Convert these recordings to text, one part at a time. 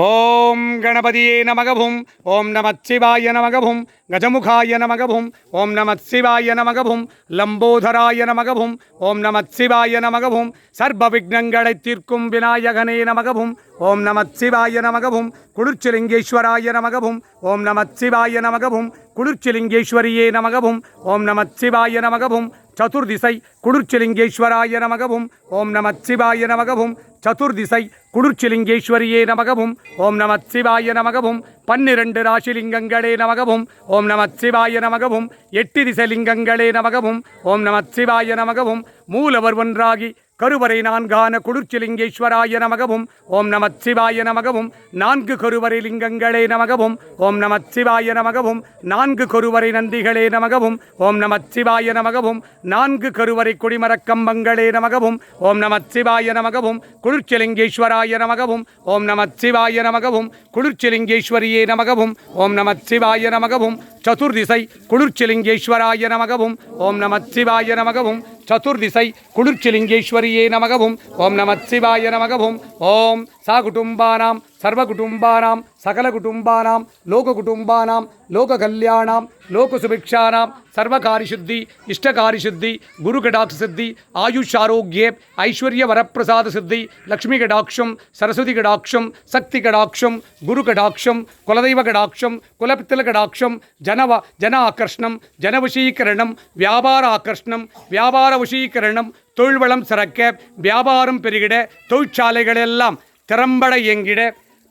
ஓம் கணபதியே நமகவும் ஓம் நமச்சிவாய நமகவும் கஜமுகாய நமகவும் ஓம் நமச்சிவாய நமகவும் லம்போதராய நமகவும் ஓம் நமச்சிவாய நமகவும் சர்வ விக்னங்களை தீர்க்கும் விநாயகனே நமகவும் ஓம் நமச்சிவாய நமகவும் குளிர்ச்சிலிங்கேஸ்வராய நமகவும் ஓம் நமச்சிவாய நமகவும் குளிர்ச்சிலிங்கேஸ்வரியே நமகவும் ஓம் நமச்சிவாய நமகவும் சதுர்திசை குளிர்ச்சிலிங்கேஸ்வராய நமகவும் ஓம் நமச்சிவாய நமகவும் சதுர்திசை குளிர்ச்சிலிங்கேஸ்வரியே நமகவும் ஓம் நமச்சிவாய நமகவும் 12 ராசிலிங்கங்களே நமகவும் ஓம் நமச்சிவாய நமகவும் 8 திசைலிங்கங்களே நமகவும் ஓம் நமச்சிவாய நமகவும் மூலவர் ஒன்றாகி கருவறை நான்கான குளிர்ச்சிலிங்கேஸ்வராய நமகவும் ஓம் நமச்சிவாய நமகவும் 4 கருவறை லிங்கங்களே நமகவும் ஓம் நமச்சிவாய நமகவும் 4 கருவறை நந்திகளே நமகவும் ஓம் நமச்சிவாய நமகவும் 4 கருவறை கொடிமரக்கம்பங்களே நமகவும் ஓம் நமச்சிவாய நமகவும் குளிர்ச்சிலிங்கேஸ்வராய நமகவும் ஓம் நமச்சிவாய நமகவும் குளிர்ச்சிலிங்கேஸ்வரியே நமகவும் ஓம் நமச்சிவாய நமகவும் சதுர்திசை குளிர்ச்சிலிங்கேஸ்வராய நமகவும் ஓம் நமச்சிவாய நமகவும் சதுர்திசை குளிர்ச்சிலிங்கேஸ்வரியே நமகவும் ஓம் நமச்சிவாய நமகவும் ஓம் சாகுடும்பானாம் சர்வகுடும்பானாம் சகலகுடும்பானாம் லோககுடும்பானாம் லோககல்யாணாம் லோகசுபிக்ஷானாம் சர்வகாரிசுத்தி இஷ்டகாரிசுத்தி குருகடாட்ச சித்தி ஆயுஷ் ஆரோக்கிய ஐஸ்வர்ய வரப்பிரசாத சித்தி லக்ஷ்மி கடாட்சம் சரஸ்வதி கடாட்சம் சக்தி கடாட்சம் குரு கடாட்சம் குலதெய்வ கடாட்சம் குலபித்தல கடாட்சம் ஜன ஆகர்ஷணம் ஜனவசீகரணம் வியாபார ஆகர்ஷணம் வியாபார வசீகரணம் தொழில்வளம் சிறக்க வியாபாரம் பெருகிட தொழிற்சாலைகளெல்லாம் திறம்பட இயங்கிட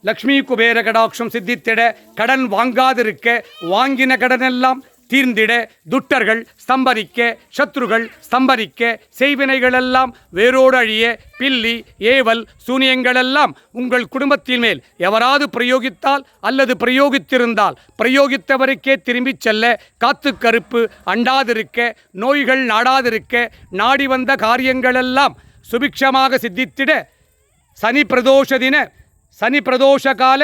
லக்ஷ்மி குபேர கடாட்சம் சித்தித்திட கடன் வாங்காதிருக்க வாங்கின கடனெல்லாம் தீர்ந்திட துட்டர்கள் ஸ்தம்பரிக்க சத்ருகள் ஸ்தம்பரிக்க செய்வினைகளெல்லாம் வேரோடு அழிய பில்லி ஏவல் சூனியங்களெல்லாம் உங்கள் குடும்பத்தின் மேல் எவராது பிரயோகித்தால் அல்லது பிரயோகித்திருந்தால் பிரயோகித்தவருக்கே திரும்பிச் செல்ல காத்து கருப்பு அண்டாதிருக்க நோய்கள் நாடாதிருக்க நாடி வந்த காரியங்களெல்லாம் சுபிக்ஷமாக சித்தித்திட சனி பிரதோஷ கால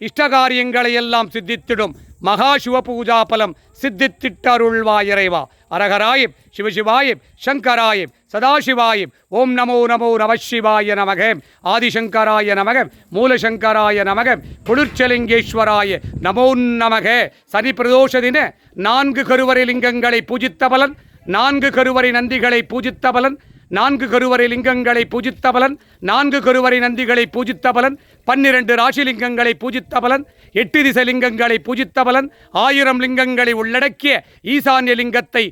இஷ்டகாரியங்களை எல்லாம் சித்தித்திடும் மகா சிவ பூஜா பலம் சித்தித்திட்டருள்வாய் இறைவா. அரகராயிப் சிவசிவாயிப் சங்கராயிப் சதாசிவாயிப் ஓம் நமோ நமசிவாய நமக ஆதிசங்கராய நமக மூலசங்கராய நமக குளிர்ச்சலிங்கேஸ்வராய நமோ நமக. சனி பிரதோஷ தின 4 கருவறை லிங்கங்களை பூஜித்த பலன் 4 கருவறை நந்திகளை பூஜித்த பலன் 4 கருவறை லிங்கங்களை பூஜித்த பலன் 4 கருவறை நந்திகளை பூஜித்த பலன் 12 ராசிலிங்கங்களை பூஜித்த பலன் 8 திசை லிங்கங்களை பூஜித்த பலன் 1000 லிங்கங்களை உள்ளடக்கிய ஈசான்ய லிங்கத்தை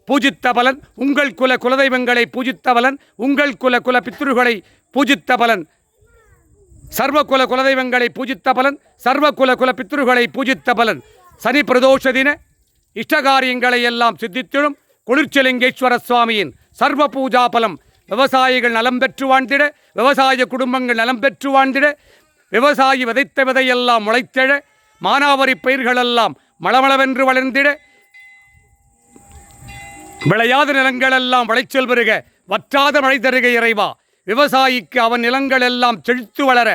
பூஜித்த பலன் உங்கள் குலதெய்வங்களை பூஜித்த பலன் உங்கள் குல பித்ருகளை பூஜித்த பலன் சர்வ குலதெய்வங்களை பூஜித்த பலன் சர்வ குல பித்ருகளை பூஜித்த பலன் சனி பிரதோஷ தின இஷ்டகாரியங்களை எல்லாம் சித்தித்திடும் குளிர்ச்சலிங்கேஸ்வர சுவாமியின் சர்வ பூஜா பலம் விவசாயிகள் நலம் பெற்று வாழ்ந்திட விவசாய குடும்பங்கள் நலம் பெற்று வாழ்ந்திட விவசாயி விதைத்த விதையெல்லாம் முளைத்திட மானாவரி பயிர்களெல்லாம் மளமளவென்று வளர்ந்திட விளையாத நிலங்களெல்லாம் விளைச்சல் பெருக வற்றாத மழை தருக இறைவா. விவசாயிக்கு அவன் நிலங்களெல்லாம் செழித்து வளர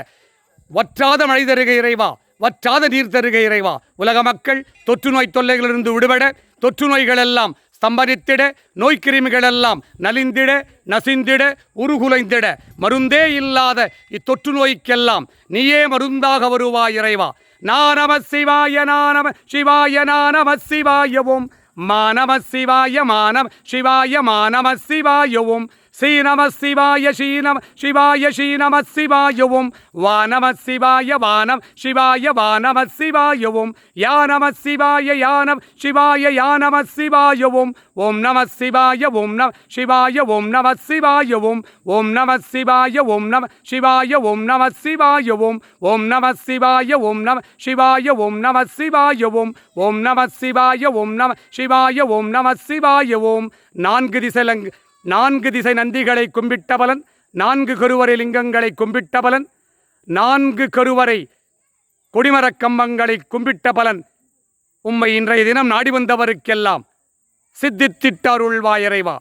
வற்றாத மழை தருக இறைவா வற்றாத நீர் தருக இறைவா. உலக மக்கள் தொற்று நோய் தொல்லைகளிலிருந்து விடுபட தொற்று நோய்களெல்லாம் ஸ்தம்பரித்திட நோய்க்கிருமிகளெல்லாம் நலிந்திட நசிந்திட உருகுலைந்திட மருந்தே இல்லாத இத்தொற்று நோய்க்கெல்லாம் நீயே மருந்தாக வருவாய் இறைவா. நம சிவாய நம சிவாய நம சிவாயவும் மானம சிவாய மானம் சிவாய மானம சிவாயவும் ஸ்ரீநம சிவாய ஸ்ரீநம சிவாய ஸ்ரீநம சிவாயவும் வானம சிவாய வானம் சிவாய வானம சிவாயவும் யானம சிவாய யானம் சிவாய யானம சிவாயவும் ஓம் நம சிவாய ஓம் நம சிவாய ஓம் நம சிவாயவும் ஓம் நம சிவாய ஓம் நம சிவாய ஓம் நம சிவாயவும் ஓம் நம சிவாய ஓம் நம சிவாய ஓம் நம சிவாயவும் ஓம் நம சிவாய ஓம் நம சிவாய ஓம் நம சிவாயவும் 4 திசை நந்திகளை கும்பிட்ட பலன் 4 கருவறை லிங்கங்களை கும்பிட்ட பலன் 4 கருவறை கொடிமரக் கம்பங்களை கும்பிட்ட பலன் உம்மை இன்றைய தினம் நாடி வந்தவருக்கெல்லாம் சித்தித்திட்டருள்வாய் இறைவா.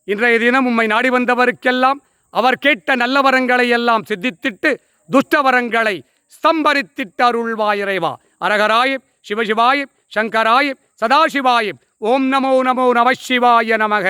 இன்றைய தினம் உம்மை நாடி வந்தவருக்கெல்லாம் அவர் கேட்ட நல்ல வரங்களை எல்லாம் சித்தித்திட்டு துஷ்ட வரங்களை ஸ்தம்பரித்திட்டருள்வாய் இறைவா. அரகராயிப் சிவசிவாயிப் சங்கராயிப் சதாசிவாயிப் ஓம் நமோ நமசிவாய நமக.